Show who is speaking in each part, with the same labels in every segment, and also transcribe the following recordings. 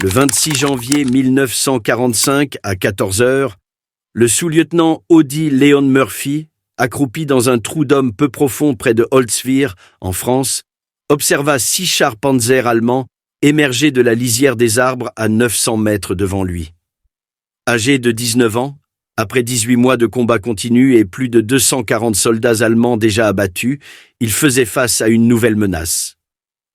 Speaker 1: Le 26 janvier 1945, à 14 heures, le sous-lieutenant Audie Leon Murphy, accroupi dans un trou d'homme peu profond près de Holzwihr, en France, observa 6 chars Panzer allemands émerger de la lisière des arbres à 900 mètres devant lui. Âgé de 19 ans, après 18 mois de combats continus et plus de 240 soldats allemands déjà abattus, il faisait face à une nouvelle menace.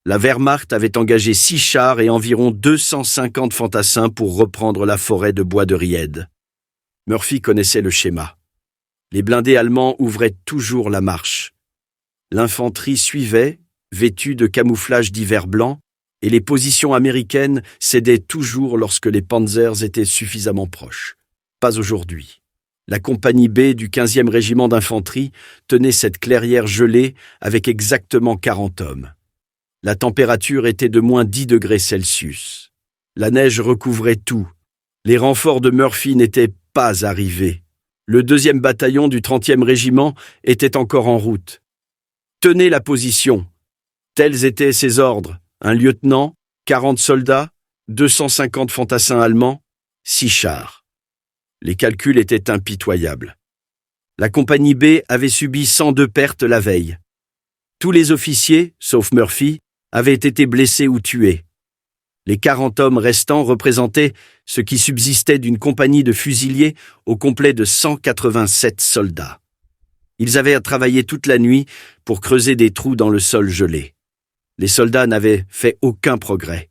Speaker 1: La Wehrmacht avait engagé 6 chars et environ 250 fantassins pour reprendre la forêt de Bois de Ried. Murphy connaissait le schéma. Les blindés allemands ouvraient toujours la marche. L'infanterie suivait, vêtue de camouflage d'hiver blanc, et les positions américaines cédaient toujours lorsque les Panzers étaient suffisamment proches. Pas aujourd'hui. La compagnie B du 15e régiment d'infanterie tenait cette clairière gelée avec exactement 40 hommes. La température était de moins 10 degrés Celsius. La neige recouvrait tout. Les renforts de Murphy n'étaient pas arrivés. Le 2e bataillon du 30e régiment était encore en route. « Tenez la position !» Tels étaient ses ordres. Un lieutenant, 40 soldats, 250 fantassins allemands, 6 chars. Les calculs étaient impitoyables. La compagnie B avait subi 102 pertes la veille. Tous les officiers, sauf Murphy, avaient été blessés ou tués. Les 40 hommes restants représentaient ce qui subsistait d'une compagnie de fusiliers au complet de 187 soldats. Ils avaient travaillé toute la nuit pour creuser des trous dans le sol gelé. Les soldats n'avaient fait aucun progrès.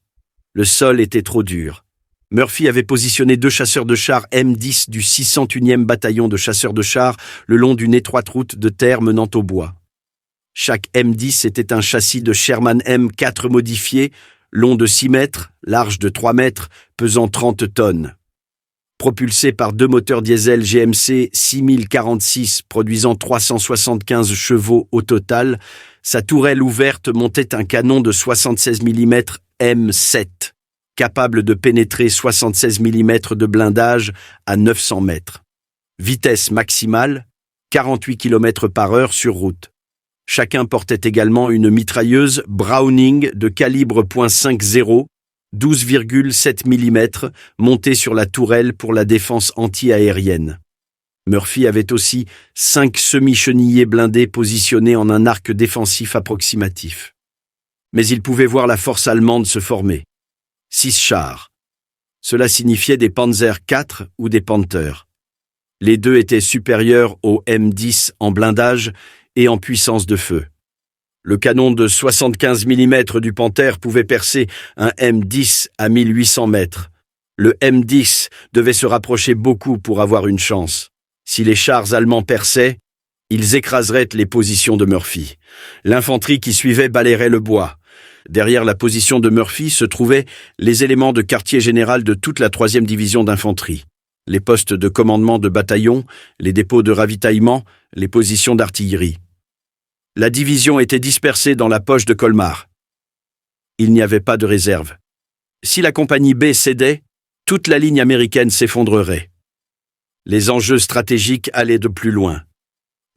Speaker 1: Le sol était trop dur. Murphy avait positionné 2 chasseurs de chars M10 du 601e bataillon de chasseurs de chars le long d'une étroite route de terre menant au bois. Chaque M10 était un châssis de Sherman M4 modifié, long de 6 mètres, large de 3 mètres, pesant 30 tonnes. Propulsé par 2 moteurs diesel GMC 6046 produisant 375 chevaux au total, sa tourelle ouverte montait un canon de 76 mm M7, capable de pénétrer 76 mm de blindage à 900 mètres. Vitesse maximale, 48 km/h sur route. Chacun portait également une mitrailleuse Browning de calibre .50, 12,7 mm, montée sur la tourelle pour la défense anti-aérienne. Murphy avait aussi 5 semi-chenillés blindés positionnés en un arc défensif approximatif. Mais il pouvait voir la force allemande se former. 6 chars. Cela signifiait des Panzer IV ou des Panther. Les deux étaient supérieurs au M10 en blindage et en puissance de feu. Le canon de 75 mm du Panther pouvait percer un M10 à 1800 mètres. Le M10 devait se rapprocher beaucoup pour avoir une chance. Si les chars allemands perçaient, ils écraseraient les positions de Murphy. L'infanterie qui suivait balayerait le bois. Derrière la position de Murphy se trouvaient les éléments de quartier général de toute la 3e division d'infanterie. Les postes de commandement de bataillon, les dépôts de ravitaillement, les positions d'artillerie. La division était dispersée dans la poche de Colmar. Il n'y avait pas de réserve. Si la compagnie B cédait, toute la ligne américaine s'effondrerait. Les enjeux stratégiques allaient de plus loin.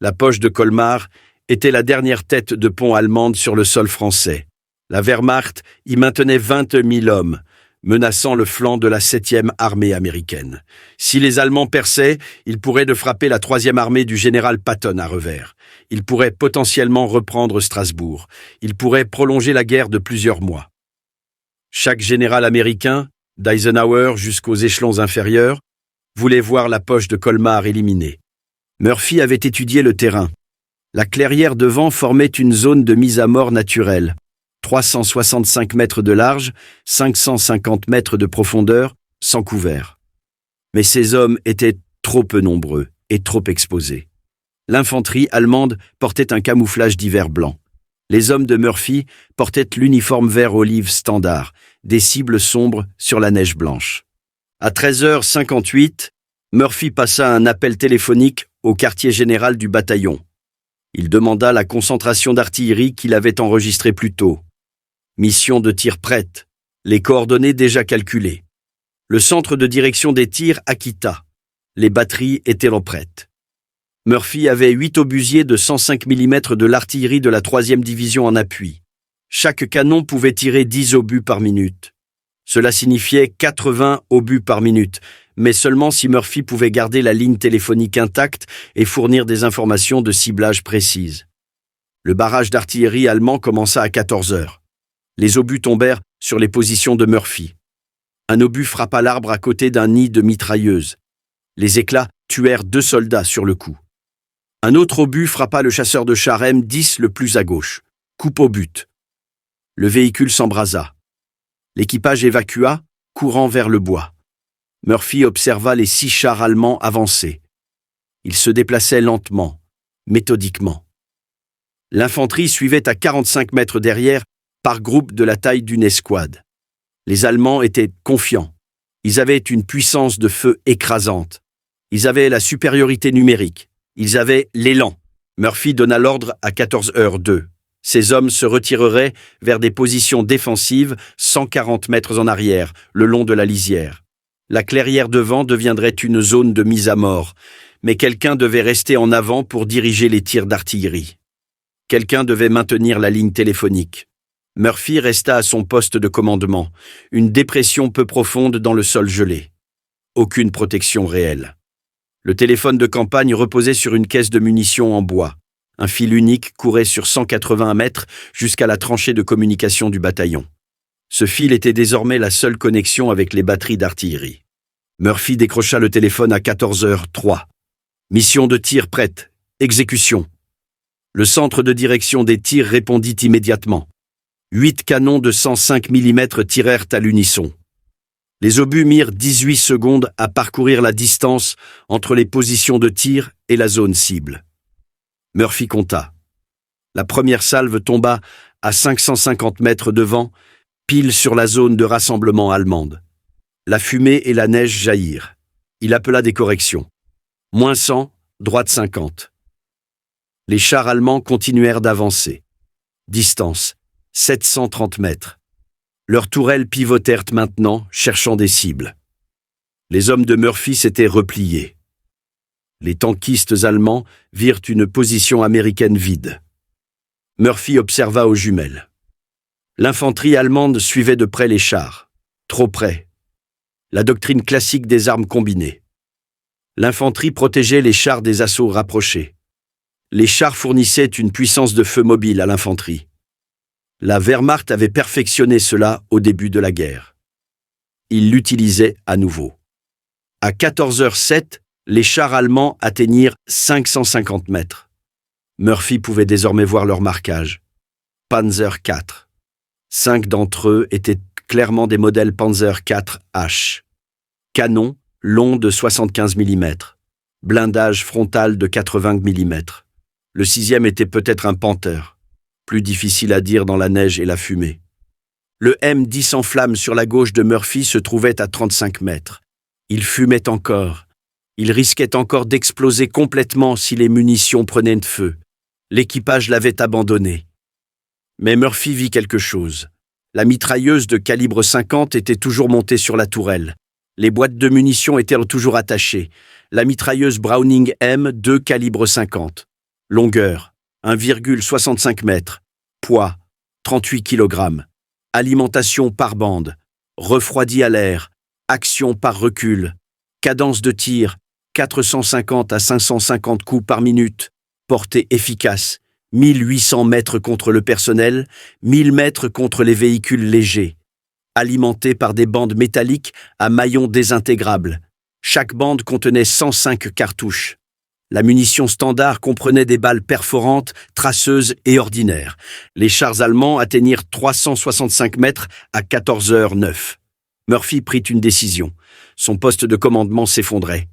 Speaker 1: La poche de Colmar était la dernière tête de pont allemande sur le sol français. La Wehrmacht y maintenait 20 000 hommes, menaçant le flanc de la 7e armée américaine. Si les Allemands perçaient, ils pourraient de frapper la 3e armée du général Patton à revers. Ils pourraient potentiellement reprendre Strasbourg. Ils pourraient prolonger la guerre de plusieurs mois. Chaque général américain, d'Eisenhower jusqu'aux échelons inférieurs, voulait voir la poche de Colmar éliminée. Murphy avait étudié le terrain. La clairière devant formait une zone de mise à mort naturelle. 365 mètres de large, 550 mètres de profondeur, sans couvert. Mais ces hommes étaient trop peu nombreux et trop exposés. L'infanterie allemande portait un camouflage d'hiver blanc. Les hommes de Murphy portaient l'uniforme vert olive standard, des cibles sombres sur la neige blanche. À 13h58, Murphy passa un appel téléphonique au quartier général du bataillon. Il demanda la concentration d'artillerie qu'il avait enregistrée plus tôt. Mission de tir prête, les coordonnées déjà calculées. Le centre de direction des tirs Akita. Les batteries étaient prêtes. Murphy avait 8 obusiers de 105 mm de l'artillerie de la 3e division en appui. Chaque canon pouvait tirer 10 obus par minute. Cela signifiait 80 obus par minute, mais seulement si Murphy pouvait garder la ligne téléphonique intacte et fournir des informations de ciblage précises. Le barrage d'artillerie allemand commença à 14 heures. Les obus tombèrent sur les positions de Murphy. Un obus frappa l'arbre à côté d'un nid de mitrailleuse. Les éclats tuèrent 2 soldats sur le coup. Un autre obus frappa le chasseur de char M10 le plus à gauche. Coupe au but. Le véhicule s'embrasa. L'équipage évacua, courant vers le bois. Murphy observa les 6 chars allemands avancer. Ils se déplaçaient lentement, méthodiquement. L'infanterie suivait à 45 mètres derrière, par groupe de la taille d'une escouade. Les Allemands étaient confiants. Ils avaient une puissance de feu écrasante. Ils avaient la supériorité numérique. Ils avaient l'élan. Murphy donna l'ordre à 14h02. Ces hommes se retireraient vers des positions défensives 140 mètres en arrière, le long de la lisière. La clairière devant deviendrait une zone de mise à mort, mais quelqu'un devait rester en avant pour diriger les tirs d'artillerie. Quelqu'un devait maintenir la ligne téléphonique. Murphy resta à son poste de commandement, une dépression peu profonde dans le sol gelé. Aucune protection réelle. Le téléphone de campagne reposait sur une caisse de munitions en bois. Un fil unique courait sur 180 mètres jusqu'à la tranchée de communication du bataillon. Ce fil était désormais la seule connexion avec les batteries d'artillerie. Murphy décrocha le téléphone à 14h03. Mission de tir prête. Exécution. Le centre de direction des tirs répondit immédiatement. 8 canons de 105 mm tirèrent à l'unisson. Les obus mirent 18 secondes à parcourir la distance entre les positions de tir et la zone cible. Murphy compta. La première salve tomba à 550 mètres devant, pile sur la zone de rassemblement allemande. La fumée et la neige jaillirent. Il appela des corrections. -100, droite 50. Les chars allemands continuèrent d'avancer. Distance, 730 mètres. Leurs tourelles pivotèrent maintenant, cherchant des cibles. Les hommes de Murphy s'étaient repliés. Les tankistes allemands virent une position américaine vide. Murphy observa aux jumelles. L'infanterie allemande suivait de près les chars. Trop près. La doctrine classique des armes combinées. L'infanterie protégeait les chars des assauts rapprochés. Les chars fournissaient une puissance de feu mobile à l'infanterie. La Wehrmacht avait perfectionné cela au début de la guerre. Il l'utilisait à nouveau. À 14h07, les chars allemands atteignirent 550 mètres. Murphy pouvait désormais voir leur marquage. Panzer IV. 5 d'entre eux étaient clairement des modèles Panzer IV H. Canon long de 75 mm. Blindage frontal de 80 mm. Le 6e était peut-être un Panther. Plus difficile à dire dans la neige et la fumée. Le M10 en flammes sur la gauche de Murphy se trouvait à 35 mètres. Il fumait encore. Il risquait encore d'exploser complètement si les munitions prenaient de feu. L'équipage l'avait abandonné. Mais Murphy vit quelque chose. La mitrailleuse de calibre 50 était toujours montée sur la tourelle. Les boîtes de munitions étaient toujours attachées. La mitrailleuse Browning M2 calibre 50. Longueur, 1,65 m. Poids, 38 kg. Alimentation par bande. Refroidi à l'air. Action par recul. Cadence de tir, 450 à 550 coups par minute. Portée efficace, 1800 mètres contre le personnel, 1000 mètres contre les véhicules légers. Alimenté par des bandes métalliques à maillons désintégrables. Chaque bande contenait 105 cartouches. La munition standard comprenait des balles perforantes, traceuses et ordinaires. Les chars allemands atteignirent 365 mètres à 14h09. Murphy prit une décision. Son poste de commandement s'effondrait.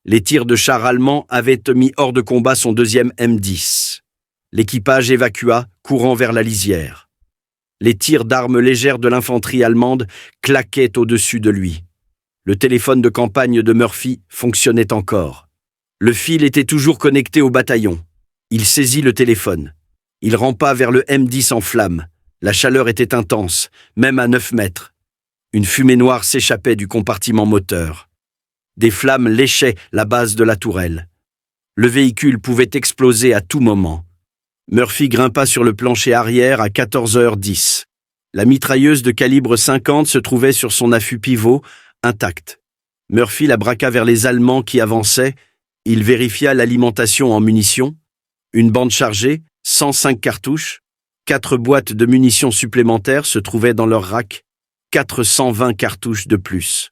Speaker 1: Les tirs de chars allemands avaient mis hors de combat son 2e M10. L'équipage évacua, courant vers la lisière. Les tirs d'armes légères de l'infanterie allemande claquaient au-dessus de lui. Le téléphone de campagne de Murphy fonctionnait encore. Le fil était toujours connecté au bataillon. Il saisit le téléphone. Il rampa vers le M10 en flammes. La chaleur était intense, même à 9 mètres. Une fumée noire s'échappait du compartiment moteur. Des flammes léchaient la base de la tourelle. Le véhicule pouvait exploser à tout moment. Murphy grimpa sur le plancher arrière à 14h10. La mitrailleuse de calibre 50 se trouvait sur son affût pivot, intacte. Murphy la braqua vers les Allemands qui avançaient. Il vérifia l'alimentation en munitions. Une bande chargée, 105 cartouches. 4 boîtes de munitions supplémentaires se trouvaient dans leur rack. 420 cartouches de plus.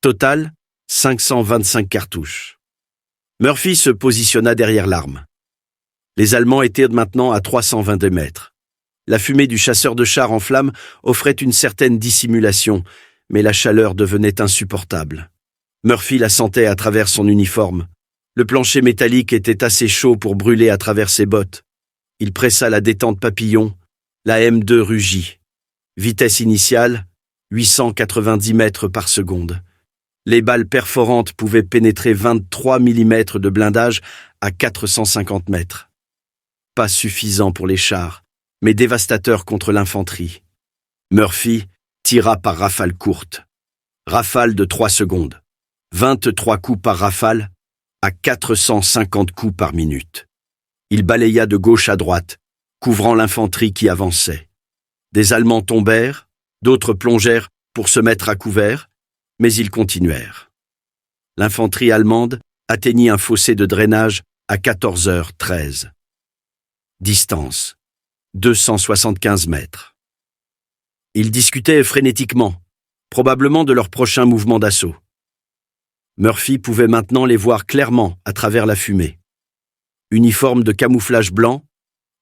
Speaker 1: Total, 525 cartouches. Murphy se positionna derrière l'arme. Les Allemands étaient maintenant à 322 mètres. La fumée du chasseur de chars en flammes offrait une certaine dissimulation, mais la chaleur devenait insupportable. Murphy la sentait à travers son uniforme. Le plancher métallique était assez chaud pour brûler à travers ses bottes. Il pressa la détente papillon. La M2 rugit. Vitesse initiale, 890 mètres par seconde. Les balles perforantes pouvaient pénétrer 23 mm de blindage à 450 mètres. Pas suffisant pour les chars, mais dévastateur contre l'infanterie. Murphy tira par rafale courte. Rafale de 3 secondes. 23 coups par rafale, à 450 coups par minute. Il balaya de gauche à droite, couvrant l'infanterie qui avançait. Des Allemands tombèrent, d'autres plongèrent pour se mettre à couvert, mais ils continuèrent. L'infanterie allemande atteignit un fossé de drainage à 14h13. Distance, 275 mètres. Ils discutaient frénétiquement, probablement de leur prochain mouvement d'assaut. Murphy pouvait maintenant les voir clairement à travers la fumée. Uniforme de camouflage blanc,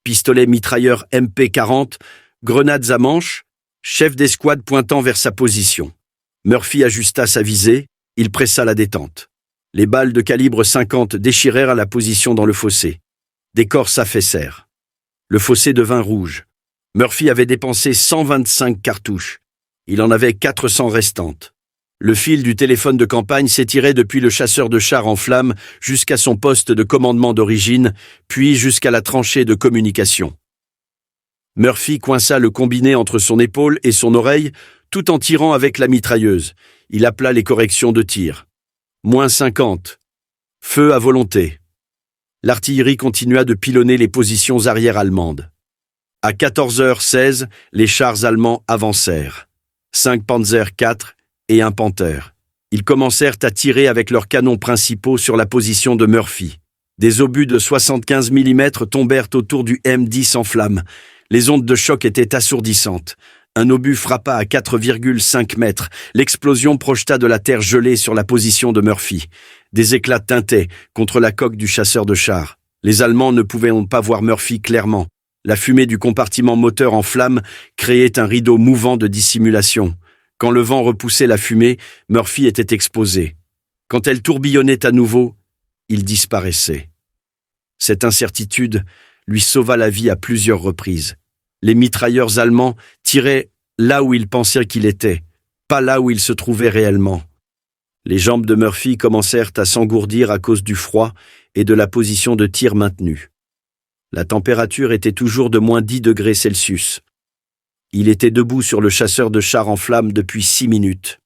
Speaker 1: pistolet mitrailleur MP40, grenades à manche, chef d'escouade pointant vers sa position. Murphy ajusta sa visée, il pressa la détente. Les balles de calibre 50 déchirèrent la position dans le fossé. Des corps s'affaissèrent. Le fossé devint rouge. Murphy avait dépensé 125 cartouches. Il en avait 400 restantes. Le fil du téléphone de campagne s'étirait depuis le chasseur de chars en flammes jusqu'à son poste de commandement d'origine, puis jusqu'à la tranchée de communication. Murphy coinça le combiné entre son épaule et son oreille, tout en tirant avec la mitrailleuse. Il appela les corrections de tir. -50. Feu à volonté. L'artillerie continua de pilonner les positions arrière allemandes. À 14h16, les chars allemands avancèrent. 5 Panzer IV et un Panther. Ils commencèrent à tirer avec leurs canons principaux sur la position de Murphy. Des obus de 75 mm tombèrent autour du M10 en flammes. Les ondes de choc étaient assourdissantes. Un obus frappa à 4,5 mètres. L'explosion projeta de la terre gelée sur la position de Murphy. Des éclats tintaient contre la coque du chasseur de chars. Les Allemands ne pouvaient pas voir Murphy clairement. La fumée du compartiment moteur en flammes créait un rideau mouvant de dissimulation. Quand le vent repoussait la fumée, Murphy était exposé. Quand elle tourbillonnait à nouveau, il disparaissait. Cette incertitude lui sauva la vie à plusieurs reprises. Les mitrailleurs allemands tiraient là où ils pensaient qu'il était, pas là où il se trouvait réellement. Les jambes de Murphy commencèrent à s'engourdir à cause du froid et de la position de tir maintenue. La température était toujours de -10 degrés Celsius. Il était debout sur le chasseur de chars en flammes depuis 6 minutes.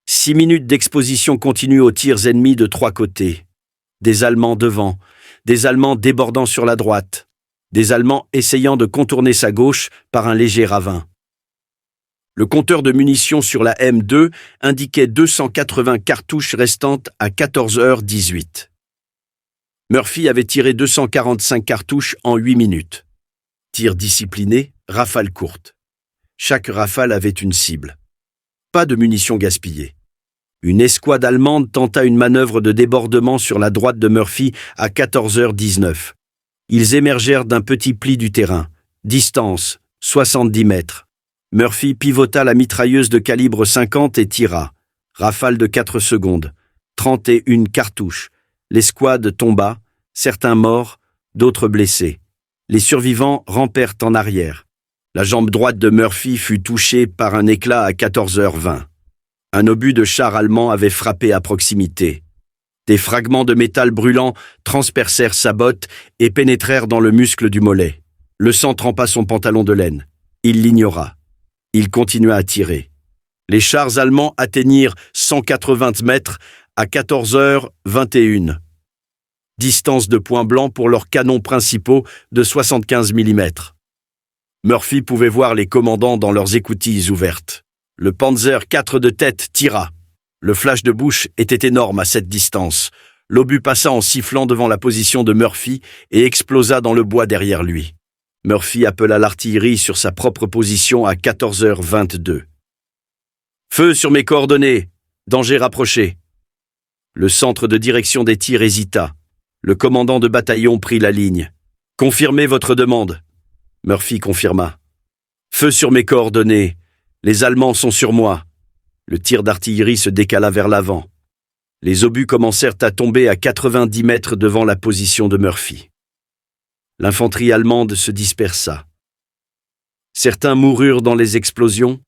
Speaker 1: 6 minutes d'exposition continue aux tirs ennemis de 3 côtés. Des Allemands devant, des Allemands débordant sur la droite, des Allemands essayant de contourner sa gauche par un léger ravin. Le compteur de munitions sur la M2 indiquait 280 cartouches restantes à 14h18. Murphy avait tiré 245 cartouches en 8 minutes. Tir discipliné, rafale courte. Chaque rafale avait une cible. Pas de munitions gaspillées. Une escouade allemande tenta une manœuvre de débordement sur la droite de Murphy à 14h19. Ils émergèrent d'un petit pli du terrain. Distance, 70 mètres. Murphy pivota la mitrailleuse de calibre 50 et tira. Rafale de 4 secondes. 31 cartouches. L'escouade tomba, certains morts, d'autres blessés. Les survivants rampèrent en arrière. La jambe droite de Murphy fut touchée par un éclat à 14h20. Un obus de char allemand avait frappé à proximité. Des fragments de métal brûlant transpercèrent sa botte et pénétrèrent dans le muscle du mollet. Le sang trempa son pantalon de laine. Il l'ignora. Il continua à tirer. Les chars allemands atteignirent 180 mètres à 14h21. Distance de point blanc pour leurs canons principaux de 75 mm. Murphy pouvait voir les commandants dans leurs écoutilles ouvertes. Le Panzer IV de tête tira. Le flash de bouche était énorme à cette distance. L'obus passa en sifflant devant la position de Murphy et explosa dans le bois derrière lui. Murphy appela l'artillerie sur sa propre position à 14h22. « Feu sur mes coordonnées. Danger rapproché. » Le centre de direction des tirs hésita. Le commandant de bataillon prit la ligne. « Confirmez votre demande. » Murphy confirma. « Feu sur mes coordonnées. Les Allemands sont sur moi. » Le tir d'artillerie se décala vers l'avant. Les obus commencèrent à tomber à 90 mètres devant la position de Murphy. L'infanterie allemande se dispersa. Certains moururent dans les explosions,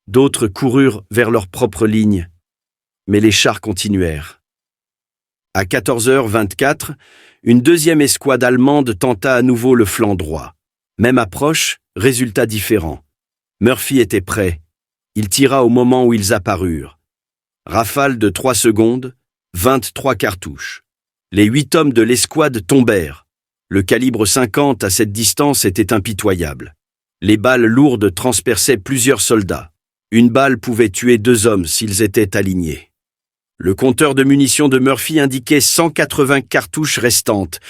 Speaker 1: d'autres coururent vers leur propre ligne, mais les chars continuèrent. À 14h24, une deuxième escouade allemande tenta à nouveau le flanc droit. Même approche, résultat différent. Murphy était prêt. Il tira au moment où ils apparurent. Rafale de 3 secondes, 23 cartouches. Les 8 hommes de l'escouade tombèrent. Le calibre 50 à cette distance était impitoyable. Les balles lourdes transperçaient plusieurs soldats. Une balle pouvait tuer 2 hommes s'ils étaient alignés. Le compteur de munitions de Murphy indiquait 180 cartouches restantes.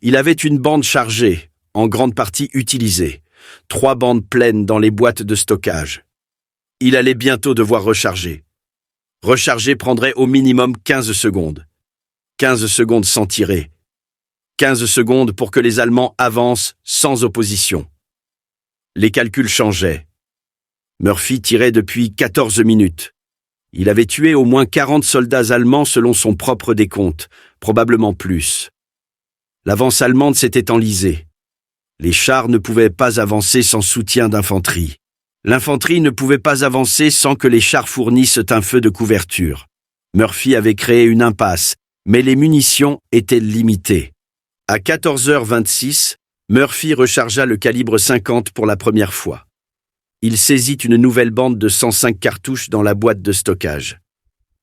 Speaker 1: Il avait une bande chargée, en grande partie utilisée. 3 bandes pleines dans les boîtes de stockage. Il allait bientôt devoir recharger. Recharger prendrait au minimum 15 secondes. 15 secondes sans tirer. 15 secondes pour que les Allemands avancent sans opposition. Les calculs changeaient. Murphy tirait depuis 14 minutes. Il avait tué au moins 40 soldats allemands selon son propre décompte, probablement plus. L'avance allemande s'était enlisée. Les chars ne pouvaient pas avancer sans soutien d'infanterie. L'infanterie ne pouvait pas avancer sans que les chars fournissent un feu de couverture. Murphy avait créé une impasse, mais les munitions étaient limitées. À 14h26, Murphy rechargea le calibre 50 pour la première fois. Il saisit une nouvelle bande de 105 cartouches dans la boîte de stockage.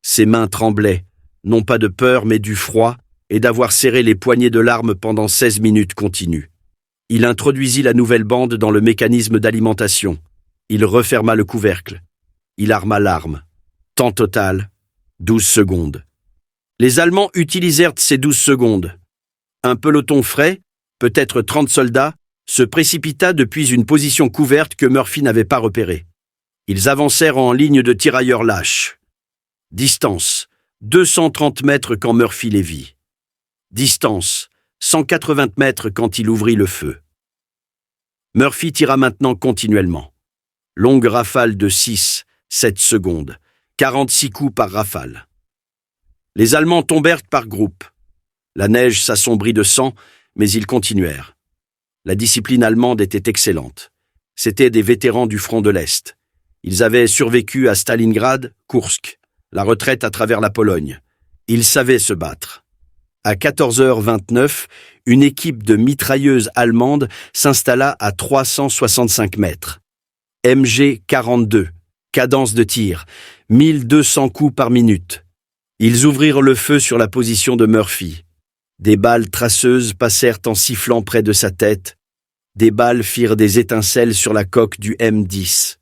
Speaker 1: Ses mains tremblaient, non pas de peur mais du froid, et d'avoir serré les poignées de l'arme pendant 16 minutes continues. Il introduisit la nouvelle bande dans le mécanisme d'alimentation. Il referma le couvercle. Il arma l'arme. Temps total, 12 secondes. Les Allemands utilisèrent ces 12 secondes. Un peloton frais, peut-être 30 soldats, se précipita depuis une position couverte que Murphy n'avait pas repérée. Ils avancèrent en ligne de tirailleurs lâches. Distance, 230 mètres quand Murphy les vit. Distance, 180 mètres quand il ouvrit le feu. Murphy tira maintenant continuellement. Longue rafale de 6, 7 secondes, 46 coups par rafale. Les Allemands tombèrent par groupes. La neige s'assombrit de sang, mais ils continuèrent. La discipline allemande était excellente. C'étaient des vétérans du front de l'Est. Ils avaient survécu à Stalingrad, Koursk, la retraite à travers la Pologne. Ils savaient se battre. À 14h29, une équipe de mitrailleuses allemandes s'installa à 365 mètres. MG-42, cadence de tir, 1200 coups par minute. Ils ouvrirent le feu sur la position de Murphy. Des balles traceuses passèrent en sifflant près de sa tête. Des balles firent des étincelles sur la coque du M10.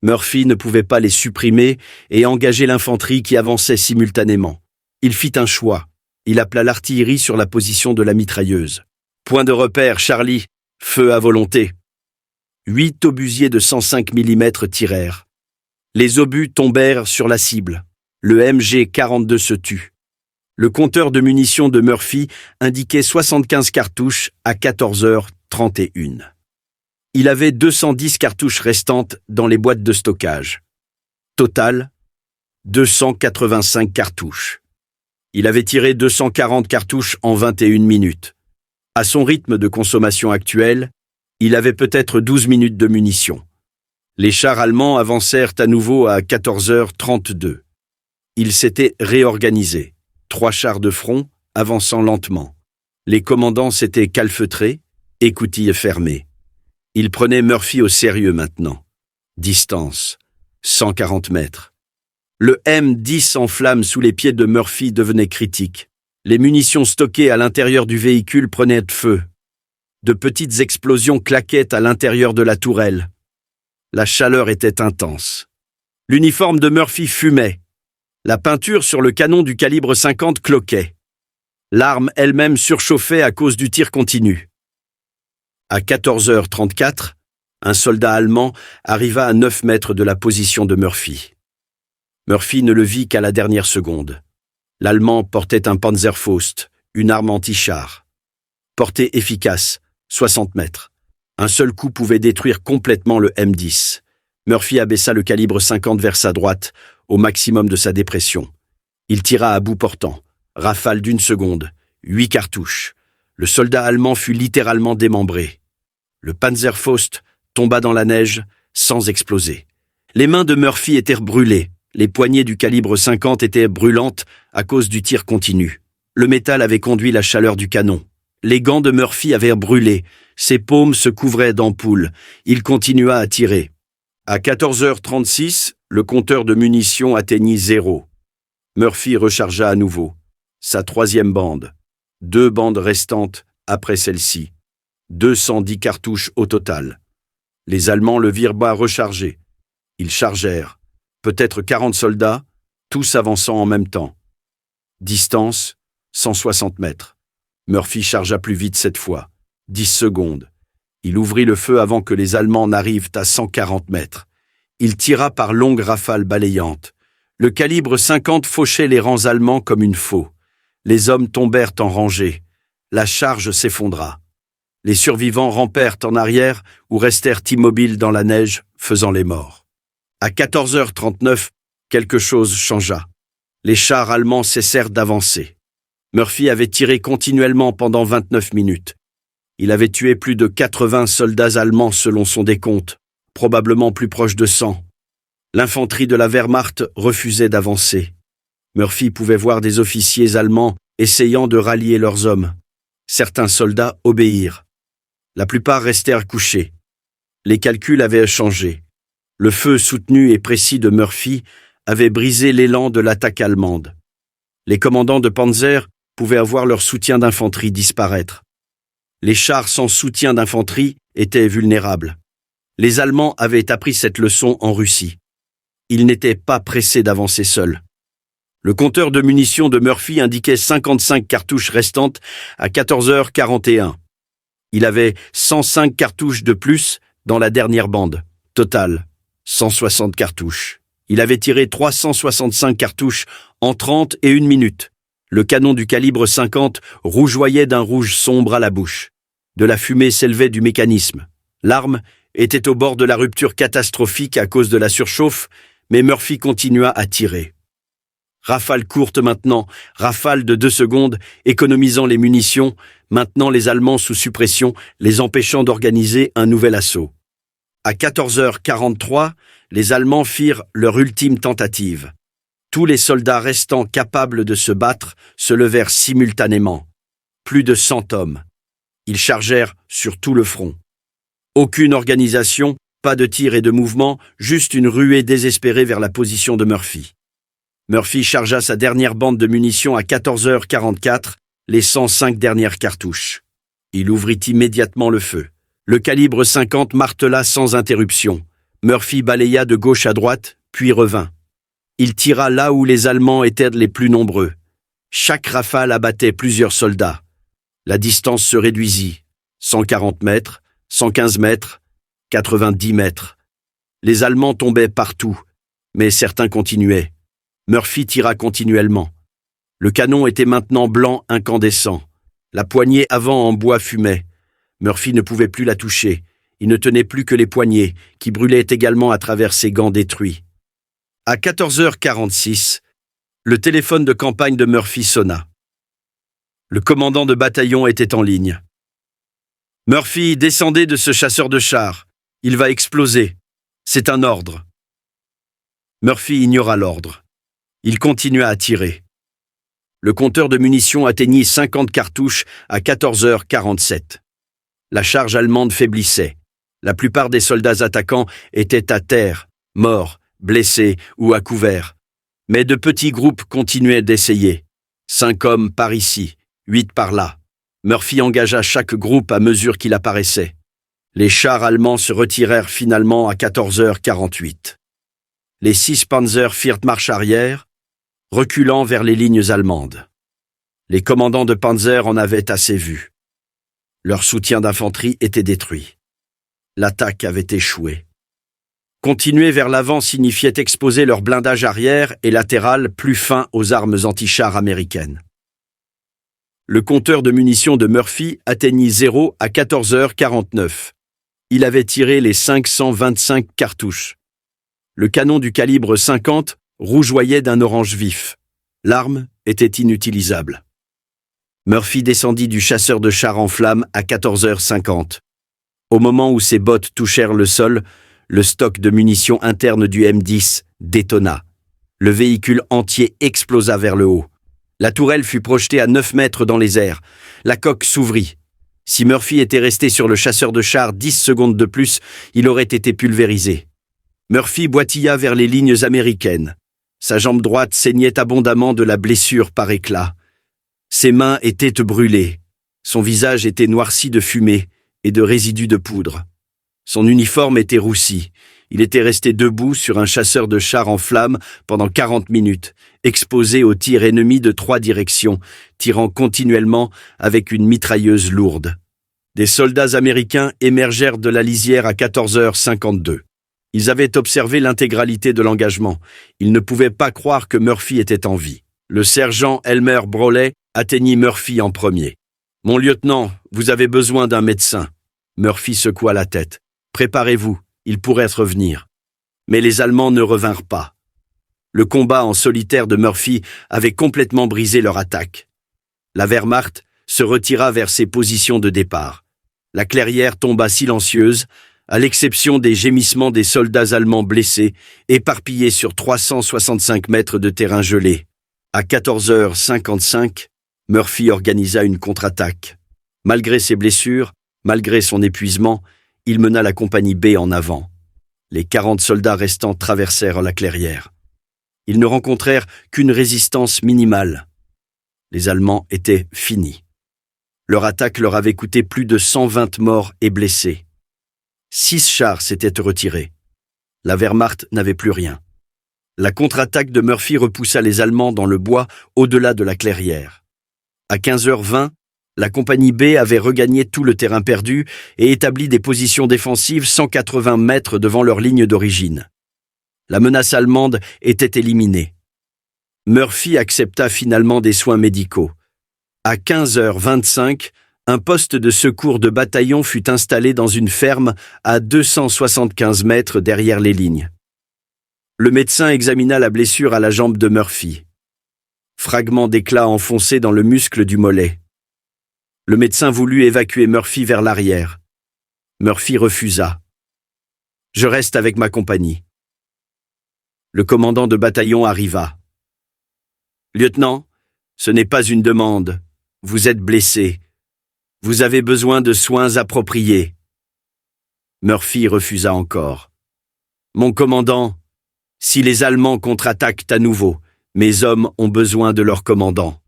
Speaker 1: Murphy ne pouvait pas les supprimer et engager l'infanterie qui avançait simultanément. Il fit un choix. Il appela l'artillerie sur la position de la mitrailleuse. Point de repère, Charlie. Feu à volonté. 8 obusiers de 105 mm tirèrent. Les obus tombèrent sur la cible. Le MG-42 se tut. Le compteur de munitions de Murphy indiquait 75 cartouches à 14h31. Il avait 210 cartouches restantes dans les boîtes de stockage. Total, 285 cartouches. Il avait tiré 240 cartouches en 21 minutes. À son rythme de consommation actuel, il avait peut-être 12 minutes de munitions. Les chars allemands avancèrent à nouveau à 14h32. Ils s'étaient réorganisés. 3 chars de front, avançant lentement. Les commandants s'étaient calfeutrés, écoutilles fermées. Ils prenaient Murphy au sérieux maintenant. Distance, 140 mètres. Le M10 en flammes sous les pieds de Murphy devenait critique. Les munitions stockées à l'intérieur du véhicule prenaient feu. De petites explosions claquaient à l'intérieur de la tourelle. La chaleur était intense. L'uniforme de Murphy fumait. La peinture sur le canon du calibre 50 cloquait. L'arme elle-même surchauffait à cause du tir continu. À 14h34, un soldat allemand arriva à 9 mètres de la position de Murphy. Murphy ne le vit qu'à la dernière seconde. L'Allemand portait un Panzerfaust, une arme anti-char. Portée efficace, 60 mètres. Un seul coup pouvait détruire complètement le M10. Murphy abaissa le calibre 50 vers sa droite, au maximum de sa dépression. Il tira à bout portant. Rafale d'une seconde, 8 cartouches. Le soldat allemand fut littéralement démembré. Le Panzerfaust tomba dans la neige, sans exploser. Les mains de Murphy étaient brûlées. Les poignées du calibre 50 étaient brûlantes à cause du tir continu. Le métal avait conduit la chaleur du canon. Les gants de Murphy avaient brûlé. Ses paumes se couvraient d'ampoules. Il continua à tirer. À 14h36, le compteur de munitions atteignit 0. Murphy rechargea à nouveau. Sa troisième bande. 2 bandes restantes après celle-ci. 210 cartouches au total. Les Allemands le virent bas recharger. Ils chargèrent. Peut-être 40 soldats, tous avançant en même temps. Distance, 160 mètres. Murphy chargea plus vite cette fois. 10 secondes. Il ouvrit le feu avant que les Allemands n'arrivent à 140 mètres. Il tira par longues rafales balayantes. Le calibre 50 fauchait les rangs allemands comme une faux. Les hommes tombèrent en rangée. La charge s'effondra. Les survivants rampèrent en arrière ou restèrent immobiles dans la neige, faisant les morts. À 14h39, quelque chose changea. Les chars allemands cessèrent d'avancer. Murphy avait tiré continuellement pendant 29 minutes. Il avait tué plus de 80 soldats allemands selon son décompte, probablement plus proche de 100. L'infanterie de la Wehrmacht refusait d'avancer. Murphy pouvait voir des officiers allemands essayant de rallier leurs hommes. Certains soldats obéirent. La plupart restèrent couchés. Les calculs avaient changé. Le feu soutenu et précis de Murphy avait brisé l'élan de l'attaque allemande. Les commandants de Panzer pouvaient voir leur soutien d'infanterie disparaître. Les chars sans soutien d'infanterie étaient vulnérables. Les Allemands avaient appris cette leçon en Russie. Ils n'étaient pas pressés d'avancer seuls. Le compteur de munitions de Murphy indiquait 55 cartouches restantes à 14h41. Il avait 105 cartouches de plus dans la dernière bande. Total, 160 cartouches. Il avait tiré 365 cartouches en 31 minutes. Le canon du calibre 50 rougeoyait d'un rouge sombre à la bouche. De la fumée s'élevait du mécanisme. L'arme était au bord de la rupture catastrophique à cause de la surchauffe, mais Murphy continua à tirer. Rafale courte maintenant, rafale de 2 secondes, économisant les munitions, maintenant les Allemands sous suppression, les empêchant d'organiser un nouvel assaut. À 14h43, les Allemands firent leur ultime tentative. Tous les soldats restants capables de se battre se levèrent simultanément. Plus de 100 hommes. Ils chargèrent sur tout le front. Aucune organisation, pas de tir et de mouvement, juste une ruée désespérée vers la position de Murphy. Murphy chargea sa dernière bande de munitions à 14h44, les 105 dernières cartouches. Il ouvrit immédiatement le feu. Le calibre 50 martela sans interruption. Murphy balaya de gauche à droite, puis revint. Il tira là où les Allemands étaient les plus nombreux. Chaque rafale abattait plusieurs soldats. La distance se réduisit. 140 mètres, 115 mètres, 90 mètres. Les Allemands tombaient partout, mais certains continuaient. Murphy tira continuellement. Le canon était maintenant blanc incandescent. La poignée avant en bois fumait. Murphy ne pouvait plus la toucher. Il ne tenait plus que les poignets, qui brûlaient également à travers ses gants détruits. À 14h46, le téléphone de campagne de Murphy sonna. Le commandant de bataillon était en ligne. « Murphy, descendez de ce chasseur de chars. Il va exploser. C'est un ordre. » Murphy ignora l'ordre. Il continua à tirer. Le compteur de munitions atteignit 50 cartouches à 14h47. La charge allemande faiblissait. La plupart des soldats attaquants étaient à terre, morts, blessés ou à couvert. Mais de petits groupes continuaient d'essayer. 5 hommes par ici, 8 par là. Murphy engagea chaque groupe à mesure qu'il apparaissait. Les chars allemands se retirèrent finalement à 14h48. Les 6 Panzers firent marche arrière, reculant vers les lignes allemandes. Les commandants de Panzer en avaient assez vu. Leur soutien d'infanterie était détruit. L'attaque avait échoué. Continuer vers l'avant signifiait exposer leur blindage arrière et latéral plus fin aux armes anti-chars américaines. Le compteur de munitions de Murphy atteignit 0 à 14h49. Il avait tiré les 525 cartouches. Le canon du calibre 50 rougeoyait d'un orange vif. L'arme était inutilisable. Murphy descendit du chasseur de chars en flammes à 14h50. Au moment où ses bottes touchèrent le sol, le stock de munitions interne du M10 détonna. Le véhicule entier explosa vers le haut. La tourelle fut projetée à 9 mètres dans les airs. La coque s'ouvrit. Si Murphy était resté sur le chasseur de chars 10 secondes de plus, il aurait été pulvérisé. Murphy boitilla vers les lignes américaines. Sa jambe droite saignait abondamment de la blessure par éclat. Ses mains étaient brûlées. Son visage était noirci de fumée et de résidus de poudre. Son uniforme était roussi. Il était resté debout sur un chasseur de chars en flammes pendant 40 minutes, exposé aux tirs ennemis de 3 directions, tirant continuellement avec une mitrailleuse lourde. Des soldats américains émergèrent de la lisière à 14h52. Ils avaient observé l'intégralité de l'engagement. Ils ne pouvaient pas croire que Murphy était en vie. Le sergent Elmer Broley atteignit Murphy en premier. « Mon lieutenant, vous avez besoin d'un médecin. » Murphy secoua la tête. « Préparez-vous, il pourrait revenir. » Mais les Allemands ne revinrent pas. Le combat en solitaire de Murphy avait complètement brisé leur attaque. La Wehrmacht se retira vers ses positions de départ. La clairière tomba silencieuse, à l'exception des gémissements des soldats allemands blessés, éparpillés sur 365 mètres de terrain gelé. À 14h55, Murphy organisa une contre-attaque. Malgré ses blessures, malgré son épuisement, il mena la compagnie B en avant. Les 40 soldats restants traversèrent la clairière. Ils ne rencontrèrent qu'une résistance minimale. Les Allemands étaient finis. Leur attaque leur avait coûté plus de 120 morts et blessés. 6 chars s'étaient retirés. La Wehrmacht n'avait plus rien. La contre-attaque de Murphy repoussa les Allemands dans le bois au-delà de la clairière. À 15h20, la compagnie B avait regagné tout le terrain perdu et établi des positions défensives 180 mètres devant leur ligne d'origine. La menace allemande était éliminée. Murphy accepta finalement des soins médicaux. À 15h25, un poste de secours de bataillon fut installé dans une ferme à 275 mètres derrière les lignes. Le médecin examina la blessure à la jambe de Murphy. Fragment d'éclat enfoncé dans le muscle du mollet. Le médecin voulut évacuer Murphy vers l'arrière. Murphy refusa. « Je reste avec ma compagnie. » Le commandant de bataillon arriva. « Lieutenant, ce n'est pas une demande. Vous êtes blessé. Vous avez besoin de soins appropriés. » Murphy refusa encore. « Mon commandant, si les Allemands contre-attaquent à nouveau, mes hommes ont besoin de leur commandant. »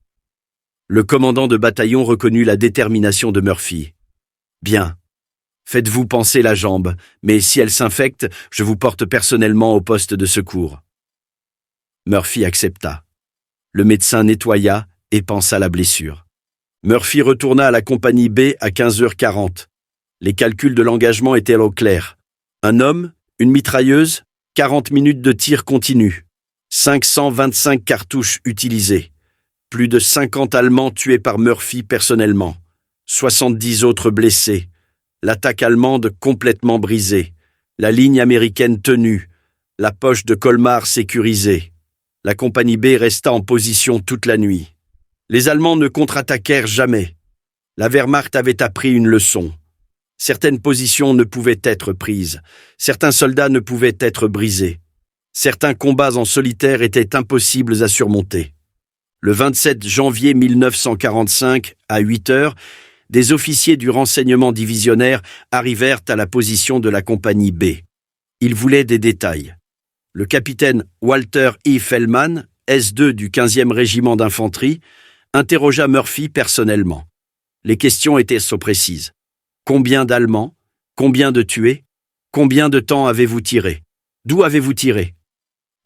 Speaker 1: Le commandant de bataillon reconnut la détermination de Murphy. « Bien. Faites-vous panser la jambe, mais si elle s'infecte, je vous porte personnellement au poste de secours. » Murphy accepta. Le médecin nettoya et pansa la blessure. Murphy retourna à la compagnie B à 15h40. Les calculs de l'engagement étaient au clair. Un homme, une mitrailleuse, 40 minutes de tir continu, 525 cartouches utilisées. Plus de 50 Allemands tués par Murphy personnellement, 70 autres blessés, l'attaque allemande complètement brisée, la ligne américaine tenue, la poche de Colmar sécurisée. La compagnie B resta en position toute la nuit. Les Allemands ne contre-attaquèrent jamais. La Wehrmacht avait appris une leçon. Certaines positions ne pouvaient être prises, certains soldats ne pouvaient être brisés. Certains combats en solitaire étaient impossibles à surmonter. Le 27 janvier 1945, à 8 heures, des officiers du renseignement divisionnaire arrivèrent à la position de la compagnie B. Ils voulaient des détails. Le capitaine Walter E. Fellman, S2 du 15e régiment d'infanterie, interrogea Murphy personnellement. Les questions étaient précises. Combien d'Allemands? Combien de tués? Combien de temps avez-vous tiré? D'où avez-vous tiré?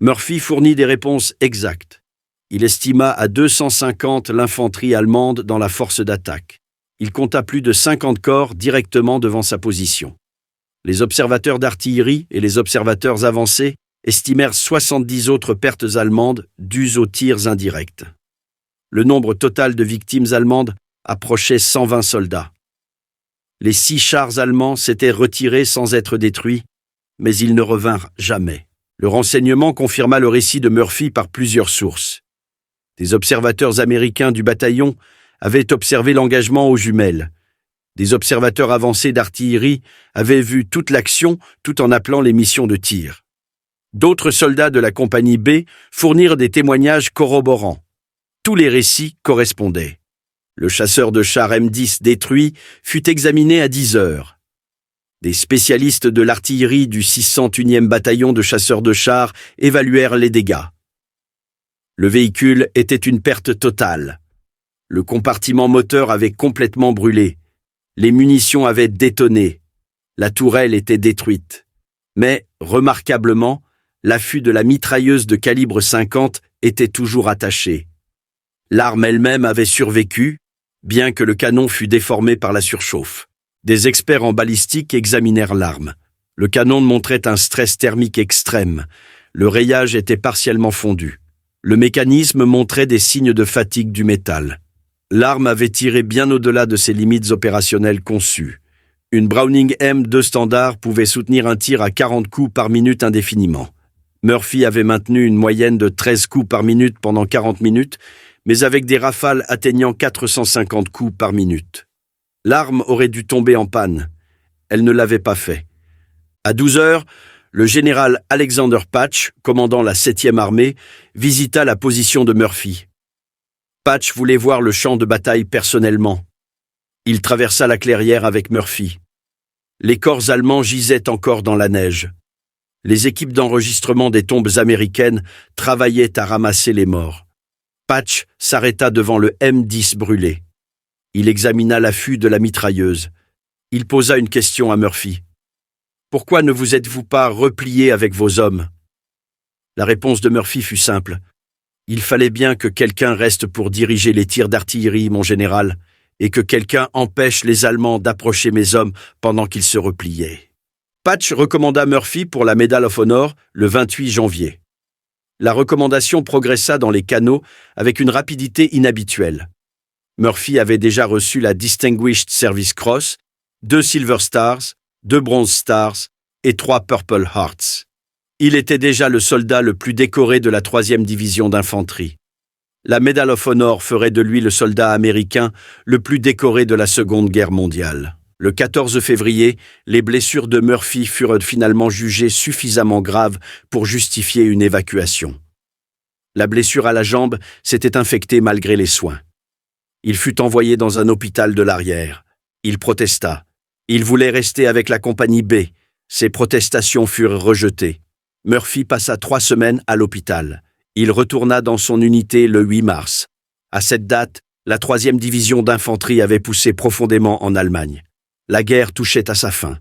Speaker 1: Murphy fournit des réponses exactes. Il estima à 250 l'infanterie allemande dans la force d'attaque. Il compta plus de 50 corps directement devant sa position. Les observateurs d'artillerie et les observateurs avancés estimèrent 70 autres pertes allemandes dues aux tirs indirects. Le nombre total de victimes allemandes approchait 120 soldats. Les 6 chars allemands s'étaient retirés sans être détruits, mais ils ne revinrent jamais. Le renseignement confirma le récit de Murphy par plusieurs sources. Des observateurs américains du bataillon avaient observé l'engagement aux jumelles. Des observateurs avancés d'artillerie avaient vu toute l'action tout en appelant les missions de tir. D'autres soldats de la compagnie B fournirent des témoignages corroborants. Tous les récits correspondaient. Le chasseur de chars M10 détruit fut examiné à 10 heures. Des spécialistes de l'artillerie du 601e bataillon de chasseurs de chars évaluèrent les dégâts. Le véhicule était une perte totale. Le compartiment moteur avait complètement brûlé. Les munitions avaient détonné. La tourelle était détruite. Mais, remarquablement, l'affût de la mitrailleuse de calibre 50 était toujours attaché. L'arme elle-même avait survécu, bien que le canon fût déformé par la surchauffe. Des experts en balistique examinèrent l'arme. Le canon montrait un stress thermique extrême. Le rayage était partiellement fondu. Le mécanisme montrait des signes de fatigue du métal. L'arme avait tiré bien au-delà de ses limites opérationnelles conçues. Une Browning M2 standard pouvait soutenir un tir à 40 coups par minute indéfiniment. Murphy avait maintenu une moyenne de 13 coups par minute pendant 40 minutes, mais avec des rafales atteignant 450 coups par minute. L'arme aurait dû tomber en panne. Elle ne l'avait pas fait. À 12 heures, le général Alexander Patch, commandant la 7e armée, visita la position de Murphy. Patch voulait voir le champ de bataille personnellement. Il traversa la clairière avec Murphy. Les corps allemands gisaient encore dans la neige. Les équipes d'enregistrement des tombes américaines travaillaient à ramasser les morts. Patch s'arrêta devant le M10 brûlé. Il examina l'affût de la mitrailleuse. Il posa une question à Murphy. « Pourquoi ne vous êtes-vous pas replié avec vos hommes ?» La réponse de Murphy fut simple. « Il fallait bien que quelqu'un reste pour diriger les tirs d'artillerie, mon général, et que quelqu'un empêche les Allemands d'approcher mes hommes pendant qu'ils se repliaient. » Patch recommanda Murphy pour la Medal of Honor le 28 janvier. La recommandation progressa dans les canaux avec une rapidité inhabituelle. Murphy avait déjà reçu la Distinguished Service Cross, 2 Silver Stars, 2 Bronze Stars et 3 Purple Hearts. Il était déjà le soldat le plus décoré de la 3e division d'infanterie. La Medal of Honor ferait de lui le soldat américain le plus décoré de la Seconde Guerre mondiale. Le 14 février, les blessures de Murphy furent finalement jugées suffisamment graves pour justifier une évacuation. La blessure à la jambe s'était infectée malgré les soins. Il fut envoyé dans un hôpital de l'arrière. Il protesta. Il voulait rester avec la compagnie B. Ses protestations furent rejetées. Murphy passa 3 semaines à l'hôpital. Il retourna dans son unité le 8 mars. À cette date, la 3e division d'infanterie avait poussé profondément en Allemagne. La guerre touchait à sa fin.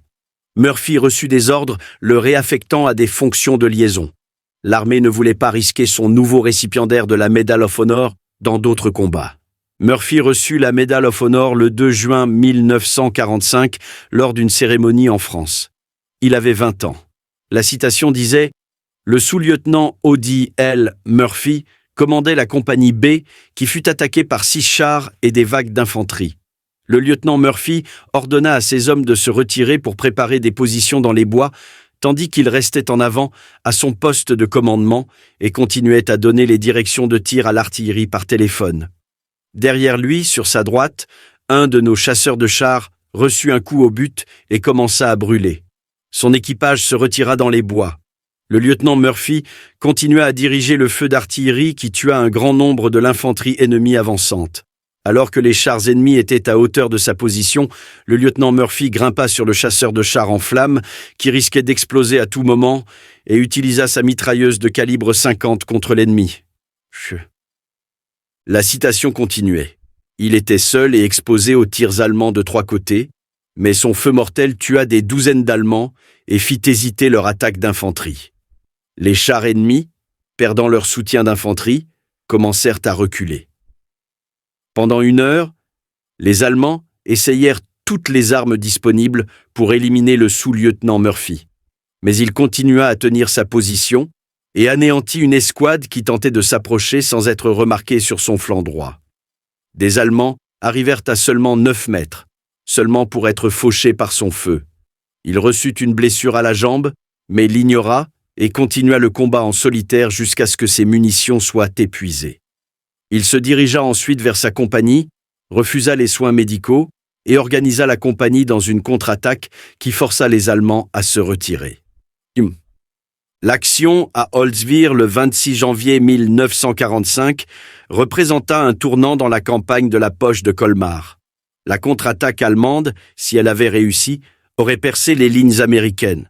Speaker 1: Murphy reçut des ordres le réaffectant à des fonctions de liaison. L'armée ne voulait pas risquer son nouveau récipiendaire de la Medal of Honor dans d'autres combats. Murphy reçut la Medal of Honor le 2 juin 1945 lors d'une cérémonie en France. Il avait 20 ans. La citation disait « Le sous-lieutenant Audie L. Murphy commandait la compagnie B qui fut attaquée par 6 chars et des vagues d'infanterie. Le lieutenant Murphy ordonna à ses hommes de se retirer pour préparer des positions dans les bois, tandis qu'il restait en avant à son poste de commandement et continuait à donner les directions de tir à l'artillerie par téléphone. Derrière lui, sur sa droite, un de nos chasseurs de chars reçut un coup au but et commença à brûler. Son équipage se retira dans les bois. Le lieutenant Murphy continua à diriger le feu d'artillerie qui tua un grand nombre de l'infanterie ennemie avançante. Alors que les chars ennemis étaient à hauteur de sa position, le lieutenant Murphy grimpa sur le chasseur de chars en flammes, qui risquait d'exploser à tout moment, et utilisa sa mitrailleuse de calibre 50 contre l'ennemi. La citation continuait. Il était seul et exposé aux tirs allemands de 3 côtés, mais son feu mortel tua des douzaines d'Allemands et fit hésiter leur attaque d'infanterie. Les chars ennemis, perdant leur soutien d'infanterie, commencèrent à reculer. Pendant 1 heure, les Allemands essayèrent toutes les armes disponibles pour éliminer le sous-lieutenant Murphy. Mais il continua à tenir sa position et anéantit une escouade qui tentait de s'approcher sans être remarquée sur son flanc droit. Des Allemands arrivèrent à seulement 9 mètres, seulement pour être fauchés par son feu. Il reçut une blessure à la jambe, mais l'ignora et continua le combat en solitaire jusqu'à ce que ses munitions soient épuisées. Il se dirigea ensuite vers sa compagnie, refusa les soins médicaux et organisa la compagnie dans une contre-attaque qui força les Allemands à se retirer. L'action à Holzwihr le 26 janvier 1945 représenta un tournant dans la campagne de la poche de Colmar. La contre-attaque allemande, si elle avait réussi, aurait percé les lignes américaines.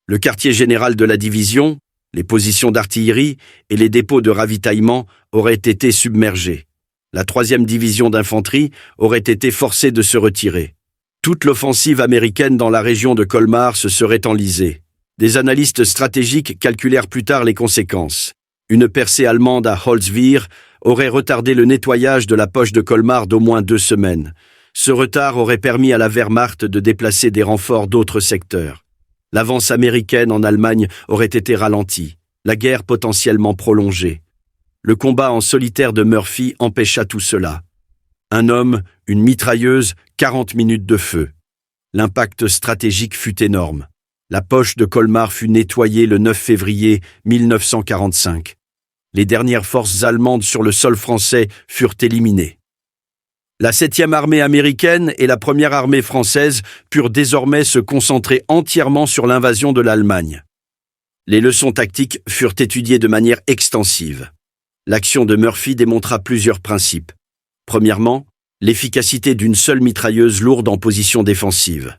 Speaker 1: Le quartier général de la division, les positions d'artillerie et les dépôts de ravitaillement auraient été submergés. La 3e division d'infanterie aurait été forcée de se retirer. Toute l'offensive américaine dans la région de Colmar se serait enlisée. Des analystes stratégiques calculèrent plus tard les conséquences. Une percée allemande à Holzwihr aurait retardé le nettoyage de la poche de Colmar d'au moins 2 semaines. Ce retard aurait permis à la Wehrmacht de déplacer des renforts d'autres secteurs. L'avance américaine en Allemagne aurait été ralentie, la guerre potentiellement prolongée. Le combat en solitaire de Murphy empêcha tout cela. Un homme, une mitrailleuse, 40 minutes de feu. L'impact stratégique fut énorme. La poche de Colmar fut nettoyée le 9 février 1945. Les dernières forces allemandes sur le sol français furent éliminées. La 7e armée américaine et la 1re armée française purent désormais se concentrer entièrement sur l'invasion de l'Allemagne. Les leçons tactiques furent étudiées de manière extensive. L'action de Murphy démontra plusieurs principes. Premièrement, l'efficacité d'une seule mitrailleuse lourde en position défensive.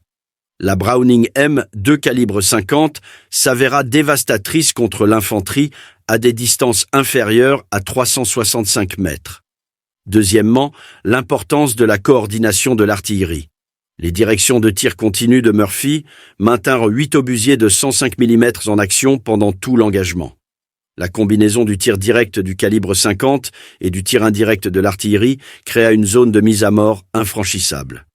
Speaker 1: La Browning M 2 calibre 50 s'avéra dévastatrice contre l'infanterie à des distances inférieures à 365 mètres. Deuxièmement, l'importance de la coordination de l'artillerie. Les directions de tir continu de Murphy maintinrent 8 obusiers de 105 mm en action pendant tout l'engagement. La combinaison du tir direct du calibre 50 et du tir indirect de l'artillerie créa une zone de mise à mort infranchissable.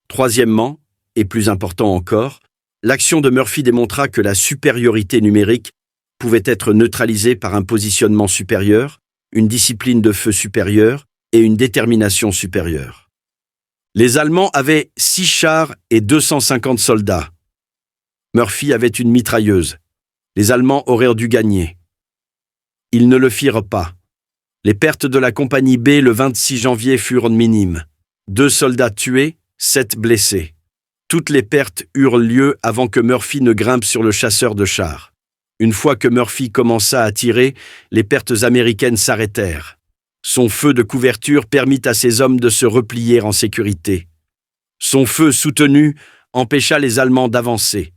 Speaker 1: Troisièmement, et plus important encore, l'action de Murphy démontra que la supériorité numérique pouvait être neutralisée par un positionnement supérieur, une discipline de feu supérieure et une détermination supérieure. Les Allemands avaient 6 chars et 250 soldats. Murphy avait une mitrailleuse. Les Allemands auraient dû gagner. Ils ne le firent pas. Les pertes de la compagnie B le 26 janvier furent minimes. 2 soldats tués, 7 blessés. Toutes les pertes eurent lieu avant que Murphy ne grimpe sur le chasseur de chars. Une fois que Murphy commença à tirer, les pertes américaines s'arrêtèrent. Son feu de couverture permit à ses hommes de se replier en sécurité. Son feu soutenu empêcha les Allemands d'avancer.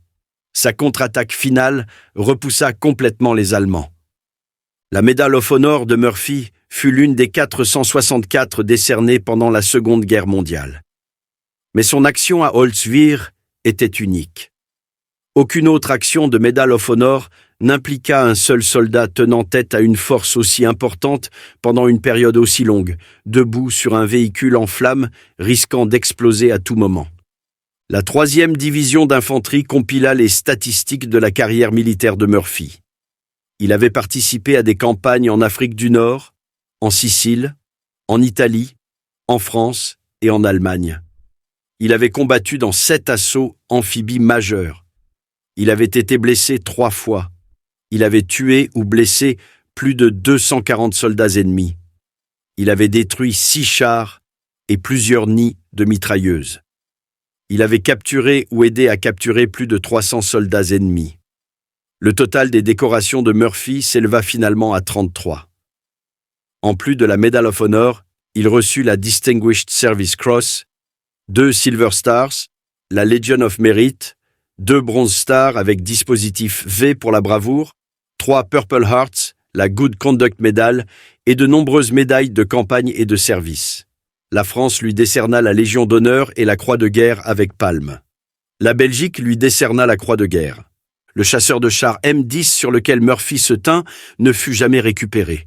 Speaker 1: Sa contre-attaque finale repoussa complètement les Allemands. La Medal of Honor de Murphy fut l'une des 464 décernées pendant la Seconde Guerre mondiale. Mais son action à Holzwihr était unique. Aucune autre action de Medal of Honor n'impliqua un seul soldat tenant tête à une force aussi importante pendant une période aussi longue, debout sur un véhicule en flammes, risquant d'exploser à tout moment. La 3e division d'infanterie compila les statistiques de la carrière militaire de Murphy. Il avait participé à des campagnes en Afrique du Nord, en Sicile, en Italie, en France et en Allemagne. Il avait combattu dans 7 assauts amphibies majeurs. Il avait été blessé 3 fois. Il avait tué ou blessé plus de 240 soldats ennemis. Il avait détruit 6 chars et plusieurs nids de mitrailleuses. Il avait capturé ou aidé à capturer plus de 300 soldats ennemis. Le total des décorations de Murphy s'éleva finalement à 33. En plus de la Medal of Honor, il reçut la Distinguished Service Cross, 2 Silver Stars, la Legion of Merit, 2 Bronze Stars avec dispositif V pour la bravoure, 3 Purple Hearts, la Good Conduct Medal et de nombreuses médailles de campagne et de service. La France lui décerna la Légion d'honneur et la Croix de guerre avec palme. La Belgique lui décerna la Croix de guerre. Le chasseur de chars M10 sur lequel Murphy se tint ne fut jamais récupéré.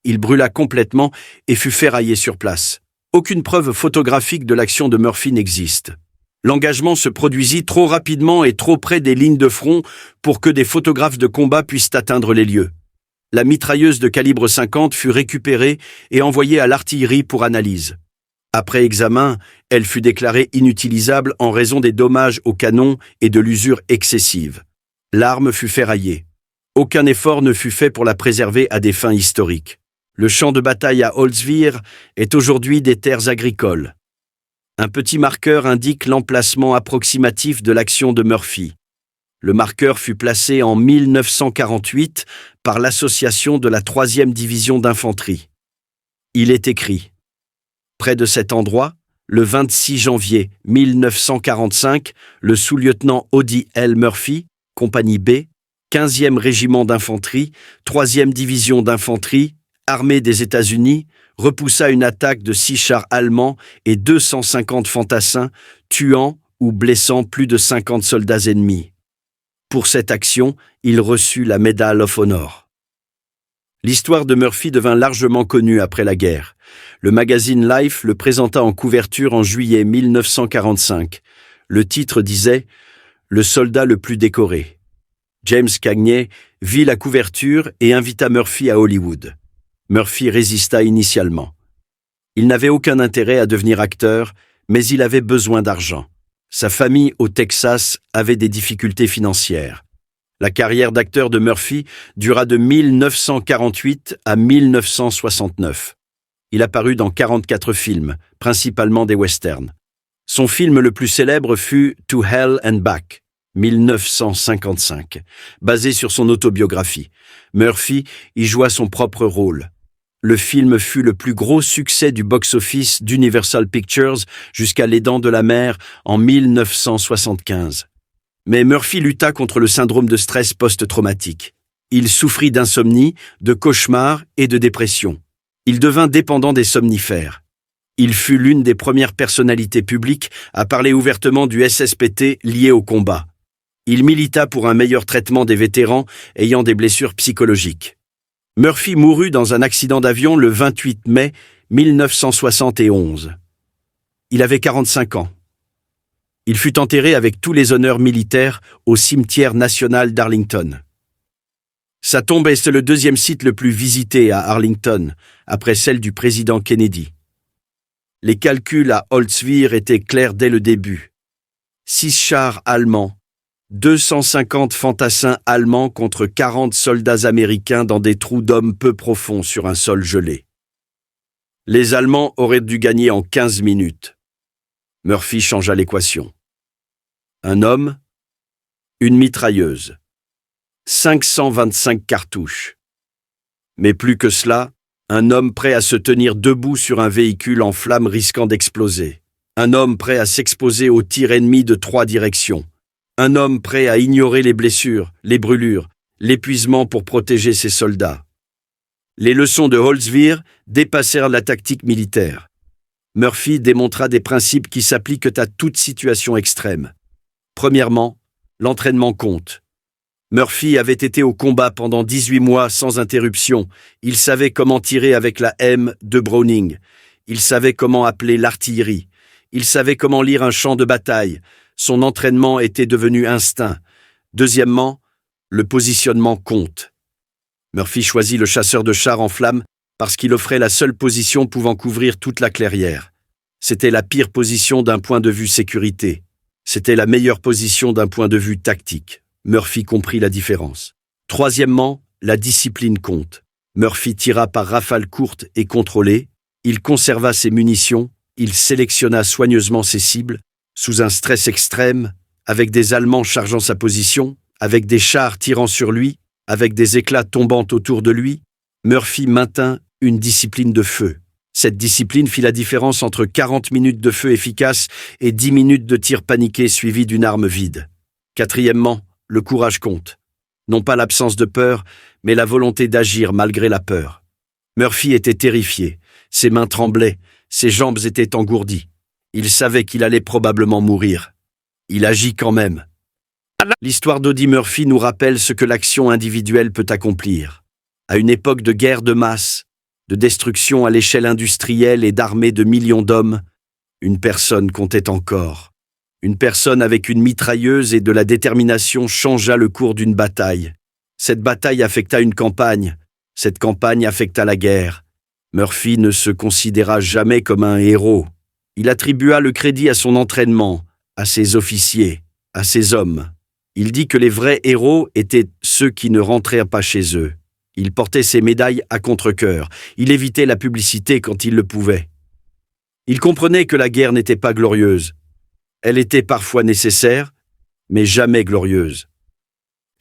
Speaker 1: Il brûla complètement et fut ferraillé sur place. Aucune preuve photographique de l'action de Murphy n'existe. L'engagement se produisit trop rapidement et trop près des lignes de front pour que des photographes de combat puissent atteindre les lieux. La mitrailleuse de calibre 50 fut récupérée et envoyée à l'artillerie pour analyse. Après examen, elle fut déclarée inutilisable en raison des dommages au canon et de l'usure excessive. L'arme fut ferraillée. Aucun effort ne fut fait pour la préserver à des fins historiques. Le champ de bataille à Holzwihr est aujourd'hui des terres agricoles. Un petit marqueur indique l'emplacement approximatif de l'action de Murphy. Le marqueur fut placé en 1948 par l'association de la 3e division d'infanterie. Il est écrit: près de cet endroit, le 26 janvier 1945, le sous-lieutenant Audie L. Murphy, compagnie B, 15e régiment d'infanterie, 3e division d'infanterie, armée des États-Unis, repoussa une attaque de 6 chars allemands et 250 fantassins, tuant ou blessant plus de 50 soldats ennemis. Pour cette action, il reçut la Medal of Honor. L'histoire de Murphy devint largement connue après la guerre. Le magazine Life le présenta en couverture en juillet 1945. Le titre disait « Le soldat le plus décoré ». James Cagney vit la couverture et invita Murphy à Hollywood. Murphy résista initialement. Il n'avait aucun intérêt à devenir acteur, mais il avait besoin d'argent. Sa famille au Texas avait des difficultés financières. La carrière d'acteur de Murphy dura de 1948 à 1969. Il apparut dans 44 films, principalement des westerns. Son film le plus célèbre fut To Hell and Back, 1955, basé sur son autobiographie. Murphy y joua son propre rôle. Le film fut le plus gros succès du box-office d'Universal Pictures jusqu'à Les Dents de la Mer en 1975. Mais Murphy lutta contre le syndrome de stress post-traumatique. Il souffrit d'insomnie, de cauchemars et de dépression. Il devint dépendant des somnifères. Il fut l'une des premières personnalités publiques à parler ouvertement du SSPT lié au combat. Il milita pour un meilleur traitement des vétérans ayant des blessures psychologiques. Murphy mourut dans un accident d'avion le 28 mai 1971. Il avait 45 ans. Il fut enterré avec tous les honneurs militaires au cimetière national d'Arlington. Sa tombe est le 2e site le plus visité à Arlington, après celle du président Kennedy. Les calculs à Holzwihr étaient clairs dès le début. 6 chars allemands, 250 fantassins allemands contre 40 soldats américains dans des trous d'hommes peu profonds sur un sol gelé. Les Allemands auraient dû gagner en 15 minutes. Murphy changea l'équation. Un homme, une mitrailleuse, 525 cartouches. Mais plus que cela, un homme prêt à se tenir debout sur un véhicule en flammes risquant d'exploser. Un homme prêt à s'exposer aux tirs ennemis de 3 directions. Un homme prêt à ignorer les blessures, les brûlures, l'épuisement pour protéger ses soldats. Les leçons de Holzwihr dépassèrent la tactique militaire. Murphy démontra des principes qui s'appliquent à toute situation extrême. Premièrement, l'entraînement compte. Murphy avait été au combat pendant 18 mois sans interruption. Il savait comment tirer avec la M de Browning. Il savait comment appeler l'artillerie. Il savait comment lire un champ de bataille. Son entraînement était devenu instinct. Deuxièmement, le positionnement compte. Murphy choisit le chasseur de chars en flammes parce qu'il offrait la seule position pouvant couvrir toute la clairière. C'était la pire position d'un point de vue sécurité. C'était la meilleure position d'un point de vue tactique. Murphy comprit la différence. Troisièmement, la discipline compte. Murphy tira par rafales courtes et contrôlées. Il conserva ses munitions. Il sélectionna soigneusement ses cibles, sous un stress extrême, avec des Allemands chargeant sa position, avec des chars tirant sur lui, avec des éclats tombant autour de lui. Murphy maintint une discipline de feu. Cette discipline fit la différence entre 40 minutes de feu efficace et 10 minutes de tir paniqué suivi d'une arme vide. Quatrièmement, le courage compte. Non pas l'absence de peur, mais la volonté d'agir malgré la peur. Murphy était terrifié. Ses mains tremblaient, ses jambes étaient engourdies. Il savait qu'il allait probablement mourir. Il agit quand même. L'histoire d'Audie Murphy nous rappelle ce que l'action individuelle peut accomplir. À une époque de guerre de masse, de destruction à l'échelle industrielle et d'armée de millions d'hommes, une personne comptait encore. Une personne avec une mitrailleuse et de la détermination changea le cours d'une bataille. Cette bataille affecta une campagne. Cette campagne affecta la guerre. Murphy ne se considéra jamais comme un héros. Il attribua le crédit à son entraînement, à ses officiers, à ses hommes. Il dit que les vrais héros étaient ceux qui ne rentrèrent pas chez eux. Il portait ses médailles à contre-cœur. Il évitait la publicité quand il le pouvait. Il comprenait que la guerre n'était pas glorieuse. Elle était parfois nécessaire, mais jamais glorieuse.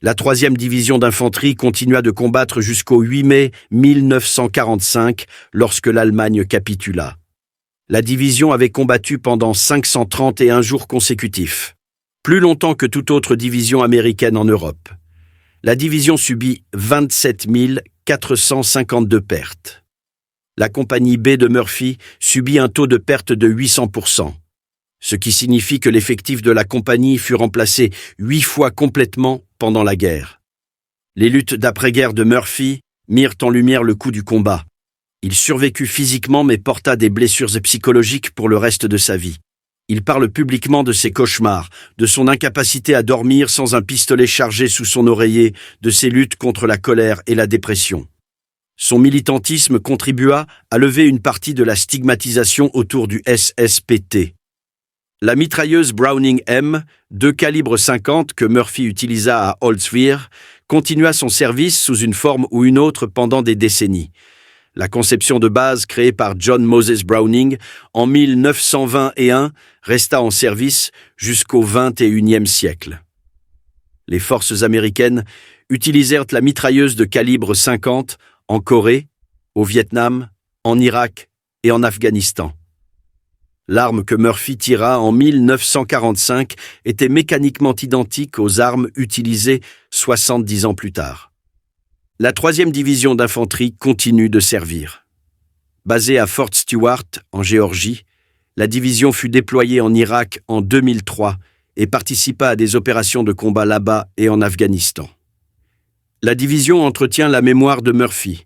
Speaker 1: La 3e division d'infanterie continua de combattre jusqu'au 8 mai 1945, lorsque l'Allemagne capitula. La division avait combattu pendant 531 jours consécutifs, plus longtemps que toute autre division américaine en Europe. La division subit 27 452 pertes. La compagnie B de Murphy subit un taux de perte de 800%, ce qui signifie que l'effectif de la compagnie fut remplacé 8 fois complètement pendant la guerre. Les luttes d'après-guerre de Murphy mirent en lumière le coût du combat. Il survécut physiquement mais porta des blessures psychologiques pour le reste de sa vie. Il parle publiquement de ses cauchemars, de son incapacité à dormir sans un pistolet chargé sous son oreiller, de ses luttes contre la colère et la dépression. Son militantisme contribua à lever une partie de la stigmatisation autour du SSPT. La mitrailleuse Browning M, de calibre 50 que Murphy utilisa à Holtzwiller, continua son service sous une forme ou une autre pendant des décennies. La conception de base créée par John Moses Browning en 1921 resta en service jusqu'au XXIe siècle. Les forces américaines utilisèrent la mitrailleuse de calibre 50 en Corée, au Vietnam, en Irak et en Afghanistan. L'arme que Murphy tira en 1945 était mécaniquement identique aux armes utilisées 70 ans plus tard. La 3e division d'infanterie continue de servir. Basée à Fort Stewart, en Géorgie, la division fut déployée en Irak en 2003 et participa à des opérations de combat là-bas et en Afghanistan. La division entretient la mémoire de Murphy.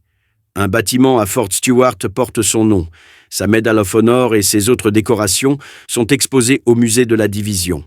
Speaker 1: Un bâtiment à Fort Stewart porte son nom. Sa Medal of Honor et ses autres décorations sont exposées au musée de la division.